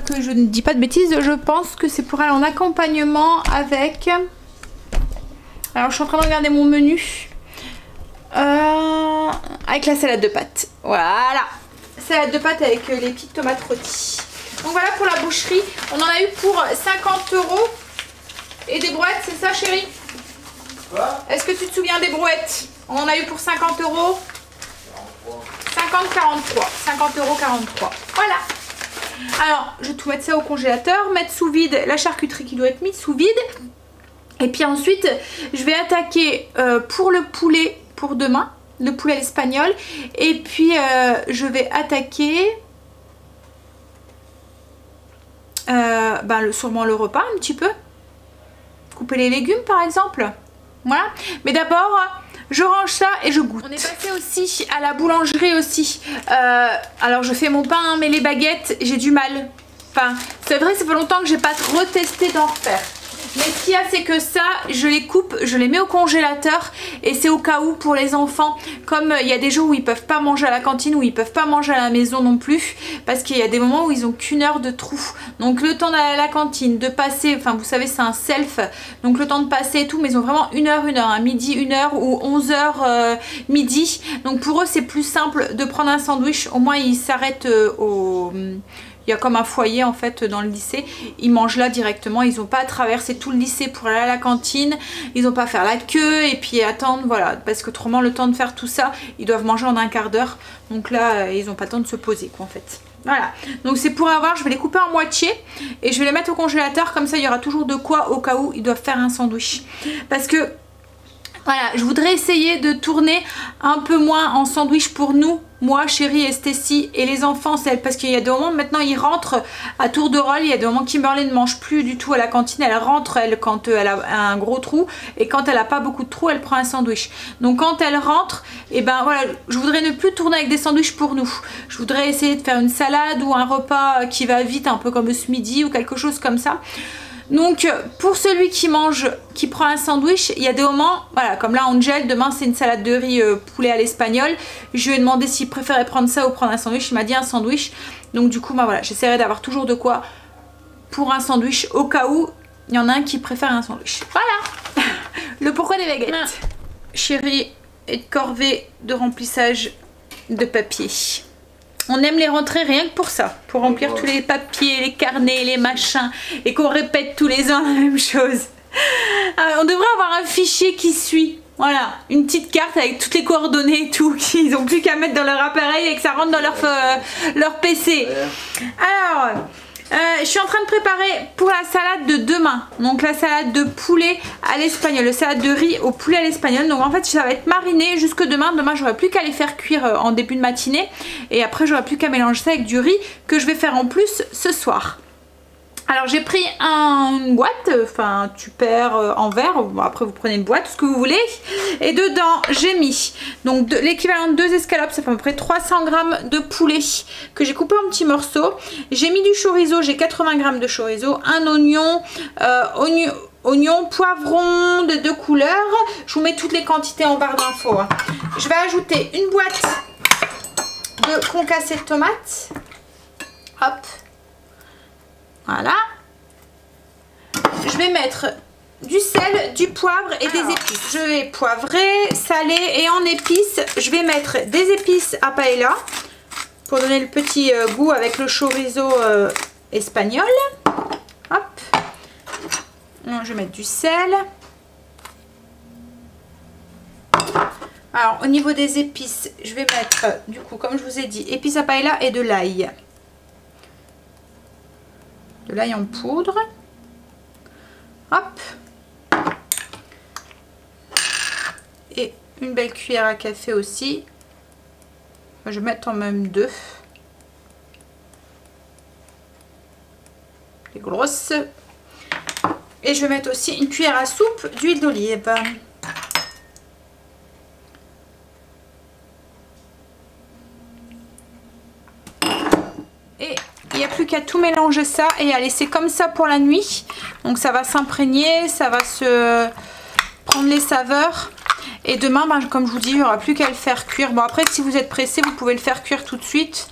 que je ne dis pas de bêtises, je pense que c'est pour aller en accompagnement avec, alors je suis en train de regarder mon menu, avec la salade de pâtes. Voilà, salade de pâtes avec les petites tomates rôties. Donc voilà pour la boucherie, on en a eu pour 50 € et des brouettes, c'est ça Chérie? Est-ce que tu te souviens des brouettes? On en a eu pour 50 €. 50 € 43. Voilà. Alors, je vais tout mettre ça au congélateur, mettre sous vide la charcuterie qui doit être mise sous vide. Et puis ensuite, je vais attaquer pour le poulet pour demain, le poulet à l'espagnol. Et puis, je vais attaquer sûrement le repas un petit peu. Couper les légumes par exemple. Voilà. Mais d'abord, je range ça et je goûte. On est passé aussi à la boulangerie aussi. Alors je fais mon pain, hein, mais les baguettes, j'ai du mal. Enfin, c'est vrai, ça fait longtemps que j'ai pas retesté d'en refaire. Mais ce qu'il y a, c'est que ça, je les coupe, je les mets au congélateur et c'est au cas où pour les enfants. Comme il y a des jours où ils peuvent pas manger à la cantine, où ils peuvent pas manger à la maison non plus, parce qu'il y a des moments où ils ont qu'une heure de trou. Donc le temps d'aller à la cantine, de passer, enfin vous savez c'est un self, donc le temps de passer et tout, mais ils ont vraiment une heure, hein, midi, 1h ou 11h midi. Donc pour eux c'est plus simple de prendre un sandwich, au moins ils s'arrêtent au... Il y a comme un foyer en fait dans le lycée, ils mangent là directement, ils n'ont pas à traverser tout le lycée pour aller à la cantine, ils n'ont pas à faire la queue et puis attendre, voilà, parce qu'autrement le temps de faire tout ça, ils doivent manger en un quart d'heure, donc là ils n'ont pas le temps de se poser quoi en fait. Voilà, donc c'est pour avoir, je vais les couper en moitié et je vais les mettre au congélateur, comme ça il y aura toujours de quoi au cas où ils doivent faire un sandwich. Parce que voilà, je voudrais essayer de tourner un peu moins en sandwich pour nous, moi, Chérie et Stacy et les enfants, parce qu'il y a des moments maintenant ils rentrent à tour de rôle, il y a des moments Kimberly ne mange plus du tout à la cantine, elle rentre elle quand elle a un gros trou et quand elle a pas beaucoup de trous elle prend un sandwich. Donc quand elle rentre, et ben voilà, je voudrais ne plus tourner avec des sandwichs pour nous. Je voudrais essayer de faire une salade ou un repas qui va vite, un peu comme ce midi ou quelque chose comme ça. Donc pour celui qui mange, qui prend un sandwich, il y a des moments, voilà, comme là Angel, demain c'est une salade de riz poulet à l'espagnol. Je lui ai demandé s'il préférait prendre ça ou prendre un sandwich, il m'a dit un sandwich. Donc du coup, bah voilà, j'essaierai d'avoir toujours de quoi pour un sandwich au cas où il y en a un qui préfère un sandwich. Voilà le pourquoi des baguettes. Chérie et de corvée de remplissage de papier. On aime les rentrer rien que pour ça, pour remplir tous les papiers, les carnets, les machins, et qu'on répète tous les ans la même chose. On devrait avoir un fichier qui suit, voilà, une petite carte avec toutes les coordonnées et tout, qu'ils n'ont plus qu'à mettre dans leur appareil et que ça rentre dans leur PC. Alors, je suis en train de préparer pour la salade de demain, donc la salade de poulet à l'espagnol, le salade de riz au poulet à l'espagnol. Donc en fait ça va être mariné jusque demain. Demain j'aurai plus qu'à les faire cuire en début de matinée et après j'aurai plus qu'à mélanger ça avec du riz que je vais faire en plus ce soir. Alors j'ai pris une boîte, enfin un tupper en verre, bon, après vous prenez une boîte, ce que vous voulez. Et dedans j'ai mis donc l'équivalent de 2 escalopes, ça fait à peu près 300 g de poulet que j'ai coupé en petits morceaux. J'ai mis du chorizo, j'ai 80 g de chorizo, un oignon, oignon, poivron de 2 couleurs. Je vous mets toutes les quantités en barre d'infos. Hein. Je vais ajouter une boîte de concassé de tomates. Hop. Voilà. Je vais mettre du sel, du poivre et des épices. Je vais poivrer, saler et en épices, je vais mettre des épices à paella pour donner le petit goût avec le chorizo espagnol. Hop. Je vais mettre du sel. Alors au niveau des épices, je vais mettre du coup comme je vous ai dit épices à paella et de l'ail. De l'ail en poudre. Hop. Et une belle cuillère à café aussi. Je vais mettre en même 2. Les grosses. Et je vais mettre aussi une cuillère à soupe d'huile d'olive. Et il n'y a plus qu'à tout mélanger ça et à laisser comme ça pour la nuit. Donc ça va s'imprégner, ça va se prendre les saveurs. Et demain, ben, comme je vous dis, il n'y aura plus qu'à le faire cuire. Bon après, si vous êtes pressé, vous pouvez le faire cuire tout de suite.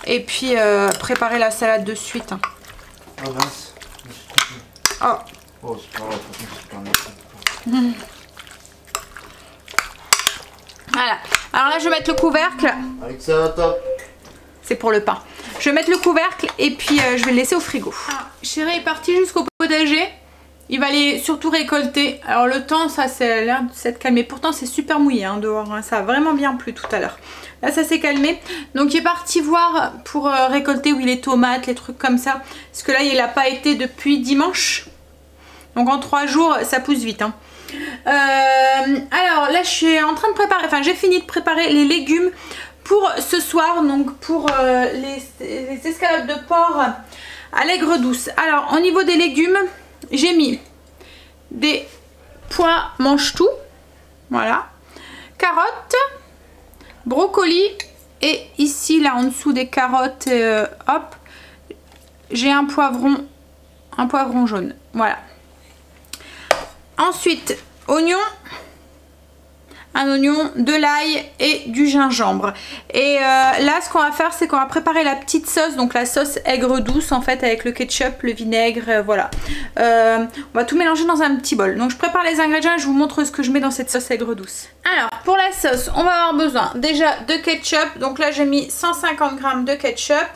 Et puis préparer la salade de suite. Hein. Oh mince, je me suis trompée. Oh. Oh c'est pas grave, c'est pas grave. Voilà. Alors là, je vais mettre le couvercle. Avec ça, top. C'est pour le pain. Je vais mettre le couvercle et puis je vais le laisser au frigo. Chéri est parti jusqu'au potager. Il va aller surtout récolter. Alors le temps, ça c'est l'air de s'être calmé. Pourtant c'est super mouillé hein, dehors. Hein. Ça a vraiment bien plu tout à l'heure. Là ça s'est calmé. Donc il est parti voir pour récolter oui, les tomates, les trucs comme ça. Parce que là il n'a pas été depuis dimanche. Donc en 3 jours ça pousse vite. Hein. Alors là je suis en train de préparer. Enfin j'ai fini de préparer les légumes pour ce soir. Donc pour les escalopes de porc à l'aigre douce. Alors au niveau des légumes, j'ai mis des pois mange-tout, voilà, carottes, brocolis et ici là en dessous des carottes, hop, j'ai un poivron jaune, voilà. Ensuite, oignon. Un oignon, de l'ail et du gingembre. Et là ce qu'on va faire, c'est qu'on va préparer la petite sauce, donc la sauce aigre douce en fait, avec le ketchup, le vinaigre, voilà. On va tout mélanger dans un petit bol. Donc je prépare les ingrédients et je vous montre ce que je mets dans cette sauce aigre douce. Alors pour la sauce, on va avoir besoin déjà de ketchup. Donc là j'ai mis 150 g de ketchup.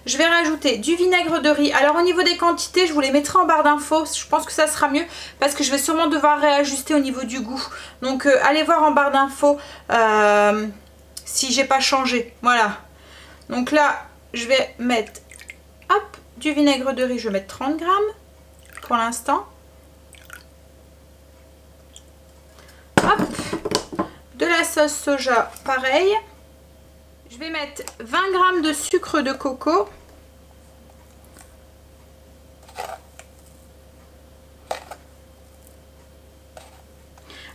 Je vais rajouter du vinaigre de riz. Alors au niveau des quantités, je vous les mettrai en barre d'infos. Je pense que ça sera mieux parce que je vais sûrement devoir réajuster au niveau du goût. Donc allez voir en barre d'infos si j'ai pas changé. Voilà. Donc là, je vais mettre hop, du vinaigre de riz. Je vais mettre 30 g pour l'instant. Hop, de la sauce soja, pareil. Je vais mettre 20 g de sucre de coco.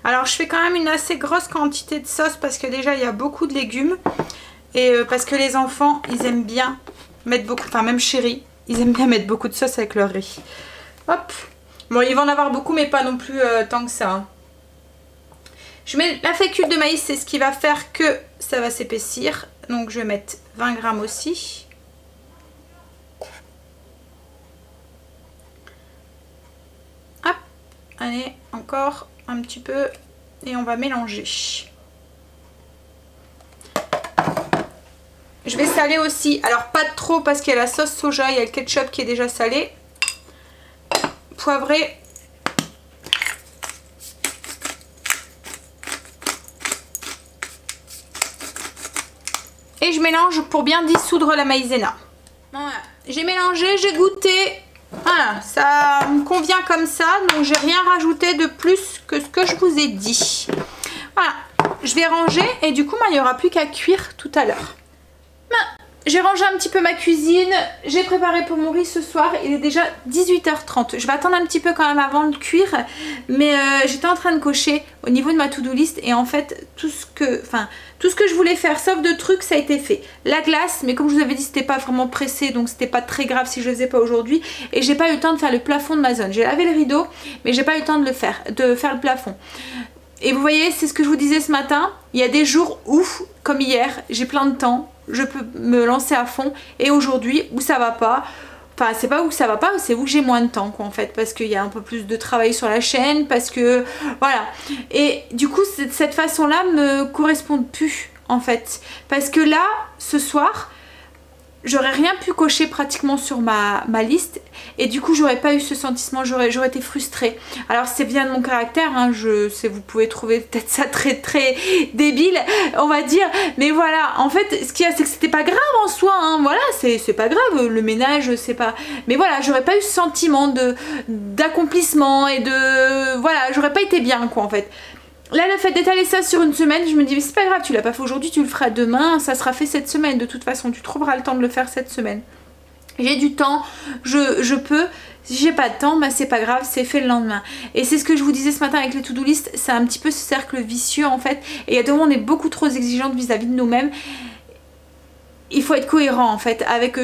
Alors je fais quand même une assez grosse quantité de sauce parce que déjà il y a beaucoup de légumes. Et parce que les enfants, ils aiment bien mettre beaucoup, enfin même chéri, ils aiment bien mettre beaucoup de sauce avec leur riz. Hop. Bon, il va en avoir beaucoup mais pas non plus tant que ça. Hein. Je mets la fécule de maïs, c'est ce qui va faire que ça va s'épaissir. Donc je vais mettre 20 g aussi. Hop, allez, encore un petit peu et on va mélanger. Je vais saler aussi, alors pas trop parce qu'il y a la sauce soja, il y a le ketchup qui est déjà salé. Poivrer. Et je mélange pour bien dissoudre la maïzena. Voilà. J'ai mélangé, j'ai goûté. Voilà, ça me convient comme ça. Donc j'ai rien rajouté de plus que ce que je vous ai dit. Voilà, je vais ranger et du coup, il n'y aura plus qu'à cuire tout à l'heure. J'ai rangé un petit peu ma cuisine, j'ai préparé pour mon riz ce soir, il est déjà 18h30. Je vais attendre un petit peu quand même avant de cuire, mais j'étais en train de cocher au niveau de ma to-do list et en fait tout ce que je voulais faire, sauf de trucs, ça a été fait. La glace, mais comme je vous avais dit, c'était pas vraiment pressé, donc c'était pas très grave si je le faisais pas aujourd'hui. Et j'ai pas eu le temps de faire le plafond de ma zone. J'ai lavé le rideau, mais j'ai pas eu le temps de faire le plafond. Et vous voyez, c'est ce que je vous disais ce matin, il y a des jours où, comme hier, j'ai plein de temps, je peux me lancer à fond, et aujourd'hui, où ça va pas, enfin c'est pas où ça va pas, c'est où j'ai moins de temps quoi en fait, parce qu'il y a un peu plus de travail sur la chaîne, parce que voilà, et du coup cette façon là me correspond plus en fait, parce que là, ce soir, j'aurais rien pu cocher pratiquement sur ma liste et du coup j'aurais pas eu ce sentiment, j'aurais été frustrée. Alors c'est bien de mon caractère, hein, je sais, vous pouvez trouver peut-être ça très débile on va dire, mais voilà, en fait ce qu'il y a c'est que c'était pas grave en soi, hein, voilà, c'est pas grave, le ménage c'est pas, mais voilà, j'aurais pas eu ce sentiment d'accomplissement et de, voilà, j'aurais pas été bien quoi en fait. Là, le fait d'étaler ça sur une semaine, je me dis, mais c'est pas grave, tu l'as pas fait aujourd'hui, tu le feras demain, ça sera fait cette semaine. De toute façon, tu trouveras le temps de le faire cette semaine. J'ai du temps, je peux. Si j'ai pas de temps, bah c'est pas grave, c'est fait le lendemain. Et c'est ce que je vous disais ce matin avec les to-do list, c'est un petit peu ce cercle vicieux en fait. Et il y a des moments où on est beaucoup trop exigeante vis-à-vis de nous-mêmes. Il faut être cohérent en fait avec...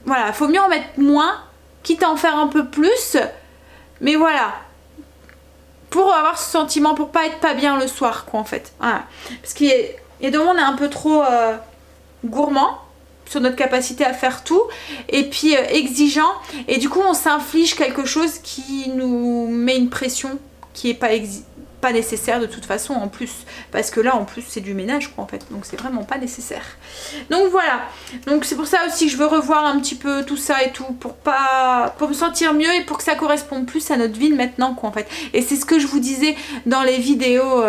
voilà, il faut mieux en mettre moins, quitte à en faire un peu plus. Mais voilà... pour avoir ce sentiment, pour pas être pas bien le soir quoi en fait, voilà. Parce qu'il y a des moments où on est un peu trop gourmand sur notre capacité à faire tout et puis exigeant, et du coup on s'inflige quelque chose qui nous met une pression qui est pas nécessaire de toute façon en plus, parce que là en plus c'est du ménage quoi en fait, donc c'est vraiment pas nécessaire. Donc voilà, donc c'est pour ça aussi que je veux revoir un petit peu tout ça et tout, pour me sentir mieux et pour que ça corresponde plus à notre vie de maintenant quoi en fait. Et c'est ce que je vous disais dans les vidéos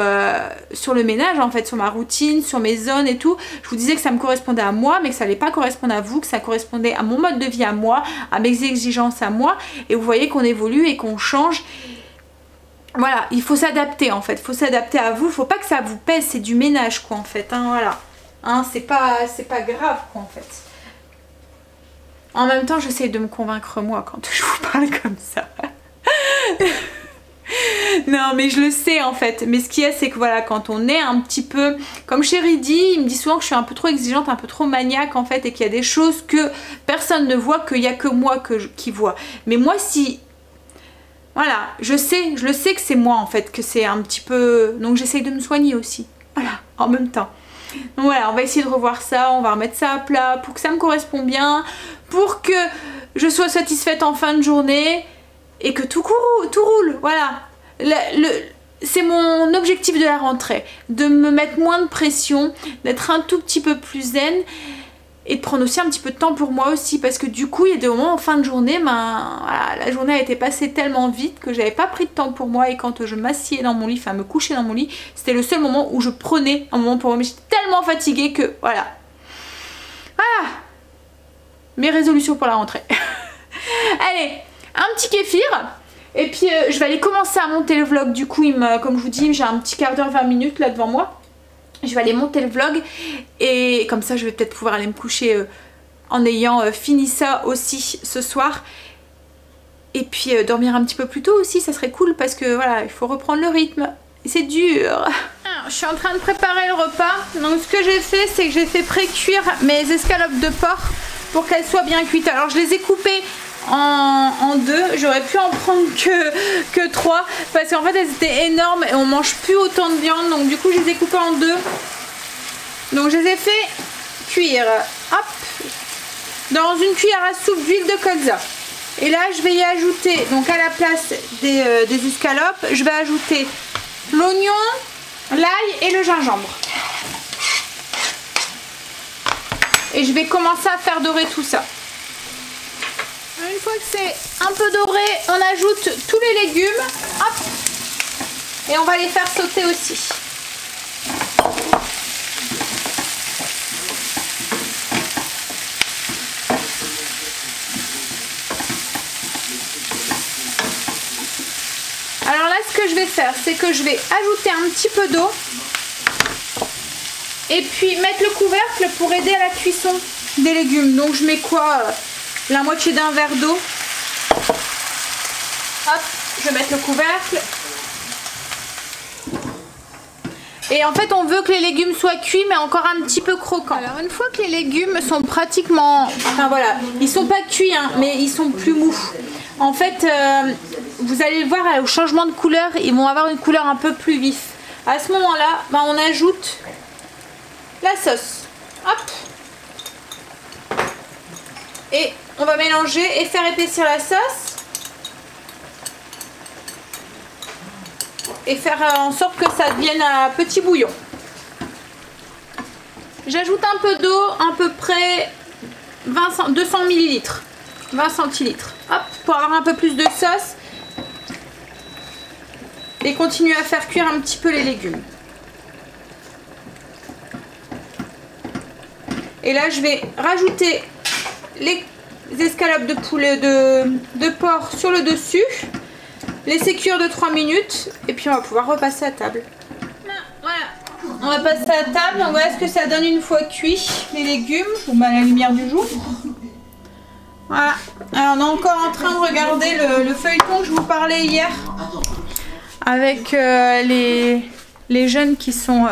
sur le ménage en fait, sur ma routine, sur mes zones et tout. Je vous disais que ça me correspondait à moi, mais que ça allait pas correspondre à vous, que ça correspondait à mon mode de vie à moi, à mes exigences à moi, et vous voyez qu'on évolue et qu'on change. Voilà, il faut s'adapter en fait, il faut s'adapter à vous, faut pas que ça vous pèse, c'est du ménage quoi en fait, hein, voilà. Hein, c'est pas grave quoi en fait. En même temps, j'essaie de me convaincre moi quand je vous parle comme ça. Non mais je le sais en fait, mais ce qu'il y a c'est que voilà, quand on est un petit peu, comme Chéri dit, il me dit souvent que je suis un peu trop exigeante, un peu trop maniaque en fait, et qu'il y a des choses que personne ne voit, qu'il n'y a que moi qui vois. Mais moi si... Voilà, je le sais que c'est moi en fait, que c'est un petit peu... Donc j'essaye de me soigner aussi, voilà, en même temps. Donc voilà, on va essayer de revoir ça, on va remettre ça à plat pour que ça me corresponde bien, pour que je sois satisfaite en fin de journée et que tout roule, voilà. C'est mon objectif de la rentrée, de me mettre moins de pression, d'être un tout petit peu plus zen et de prendre aussi un petit peu de temps pour moi aussi, parce que du coup il y a des moments en fin de journée, voilà, la journée a été passée tellement vite que j'avais pas pris de temps pour moi, et quand je m'assieds dans mon lit, enfin me couchais dans mon lit, c'était le seul moment où je prenais un moment pour moi, mais j'étais tellement fatiguée que voilà. Voilà mes résolutions pour la rentrée. Allez, un petit kéfir. Et puis je vais aller commencer à monter le vlog. Du coup, comme je vous dis, j'ai un petit quart d'heure, 20 minutes là devant moi. Je vais aller monter le vlog. Et comme ça, je vais peut-être pouvoir aller me coucher en ayant fini ça aussi ce soir. Et puis dormir un petit peu plus tôt aussi, ça serait cool. Parce que voilà, il faut reprendre le rythme. Et c'est dur. Alors, je suis en train de préparer le repas. Donc ce que j'ai fait, c'est que j'ai fait pré-cuire mes escalopes de porc pour qu'elles soient bien cuites. Alors je les ai coupées en deux, j'aurais pu en prendre que 3 parce qu'en fait elles étaient énormes et on mange plus autant de viande, donc du coup je les ai coupées en deux. Donc je les ai fait cuire, hop, dans une cuillère à soupe d'huile de colza. Et là je vais y ajouter, donc à la place des escalopes, je vais ajouter l'oignon, l'ail et le gingembre. Et je vais commencer à faire dorer tout ça. Une fois que c'est un peu doré, on ajoute tous les légumes, hop, et on va les faire sauter aussi. Alors là, ce que je vais faire, c'est que je vais ajouter un petit peu d'eau et puis mettre le couvercle pour aider à la cuisson des légumes. Donc je mets quoi, la moitié d'un verre d'eau. Hop, je vais mettre le couvercle. Et en fait on veut que les légumes soient cuits mais encore un petit peu croquants. Alors une fois que les légumes sont pratiquement... Enfin voilà, ils sont pas cuits hein, mais ils sont plus mous. En fait vous allez le voir au changement de couleur, ils vont avoir une couleur un peu plus vif. À ce moment là, on ajoute la sauce. Hop. Et on va mélanger et faire épaissir la sauce. Et faire en sorte que ça devienne un petit bouillon. J'ajoute un peu d'eau, à peu près 200 ml, 20 centilitres. Hop, pour avoir un peu plus de sauce. Et continuer à faire cuire un petit peu les légumes. Et là, je vais rajouter les escalopes de poulet de porc sur le dessus. Laisser cuire de 3 minutes. Et puis on va pouvoir repasser à table. Voilà. On va passer à table. Donc voilà ce que ça donne une fois cuit. Les légumes. Je vous mets à la lumière du jour. Voilà. Alors on est encore en train de regarder le feuilleton que je vous parlais hier. Avec les jeunes qui sont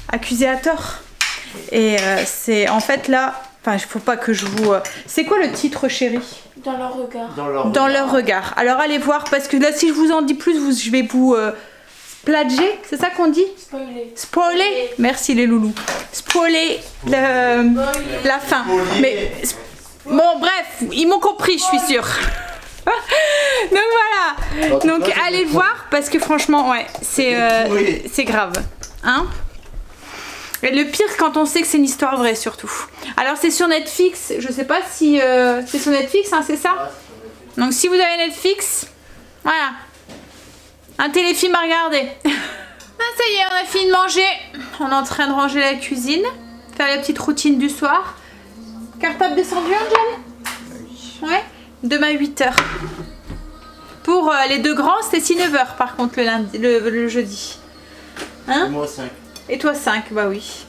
accusés à tort. Et c'est en fait là... Enfin, il faut pas que je vous... C'est quoi le titre, chérie? Dans leur regard. Dans leur regard. Alors allez voir, parce que là si je vous en dis plus, je vais vous splager, c'est ça qu'on dit? Spoiler. Spoiler. Merci les loulous. Spoiler la fin. Mais bon bref, ils m'ont compris, je suis sûre. Donc voilà. Donc allez voir, parce que franchement, ouais, c'est grave. Hein? Et le pire quand on sait que c'est une histoire vraie surtout. Alors c'est sur Netflix, je sais pas si c'est sur Netflix, hein, c'est ça? Donc si vous avez Netflix, voilà, un téléfilm à regarder. Ah, ça y est, on a fini de manger. On est en train de ranger la cuisine, faire la petite routine du soir. Cartable descendu, Angel? Ouais. Demain 8h. Pour les deux grands, c'était 6-9h par contre le jeudi. Hein? Et moi 5. Et toi 5, bah oui.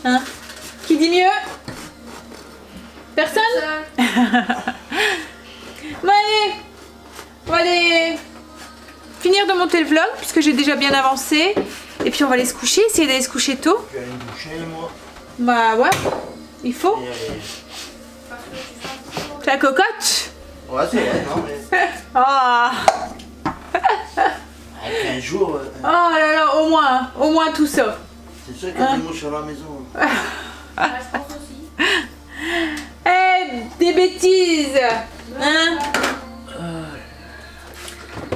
Hein? Qui dit mieux? Personne? Bon allez, on va aller finir de monter le vlog puisque j'ai déjà bien avancé. Et puis on va aller se coucher, essayer d'aller se coucher tôt. Tu vas aller me coucher moi? Bah ouais, il faut. C'est la cocotte? Ouais c'est vrai, non mais... Ah. Avec un jour, Oh là là, au moins tout ça. c'est sûr qu'il y a des mouches à la maison. Ouais, je pense aussi. Eh, des bêtises. Hein?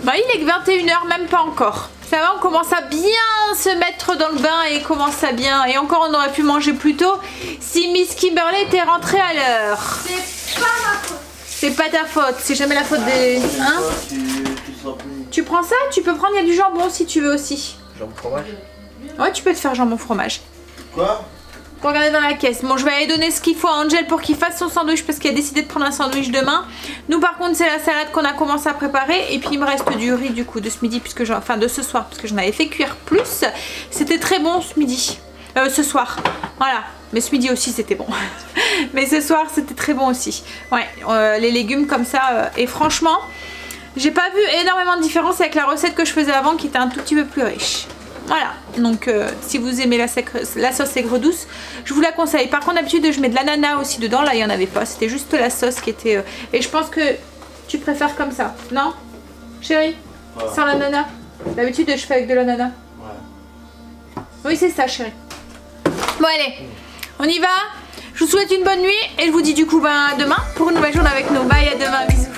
Bah, il est que 21h, même pas encore. Ça va, on commence à bien se mettre dans le bain et commence à bien. Et encore, on aurait pu manger plus tôt si Miss Kimberly était rentrée à l'heure. C'est pas ma faute. C'est pas ta faute, c'est jamais la faute des... Hein? Tu seras plus. Tu prends ça? Tu peux prendre, il y a du jambon si tu veux aussi. Jambon fromage. Ouais, tu peux te faire jambon fromage. Quoi? Faut regarder dans la caisse. Bon, je vais aller donner ce qu'il faut à Angel pour qu'il fasse son sandwich parce qu'il a décidé de prendre un sandwich demain. Nous, par contre, c'est la salade qu'on a commencé à préparer. Et puis, il me reste du riz, du coup, de ce midi, puisque enfin, de ce soir, parce que j'en avais fait cuire plus. C'était très bon ce midi. Ce soir. Voilà. Mais ce midi aussi, c'était bon. Mais ce soir, c'était très bon aussi. Ouais, les légumes comme ça. Et franchement, j'ai pas vu énormément de différence avec la recette que je faisais avant qui était un tout petit peu plus riche. Voilà, donc si vous aimez la sauce aigre douce, je vous la conseille. Par contre, d'habitude, je mets de l'ananas aussi dedans. Là, il n'y en avait pas. C'était juste la sauce qui était... Et je pense que tu préfères comme ça, non? Chérie? Ouais. Sans l'ananas? D'habitude, je fais avec de l'ananas. Ouais. Oui, c'est ça, chérie. Bon, allez, on y va. Je vous souhaite une bonne nuit. Et je vous dis du coup à demain pour une nouvelle journée avec nous. Bye, à demain, bisous.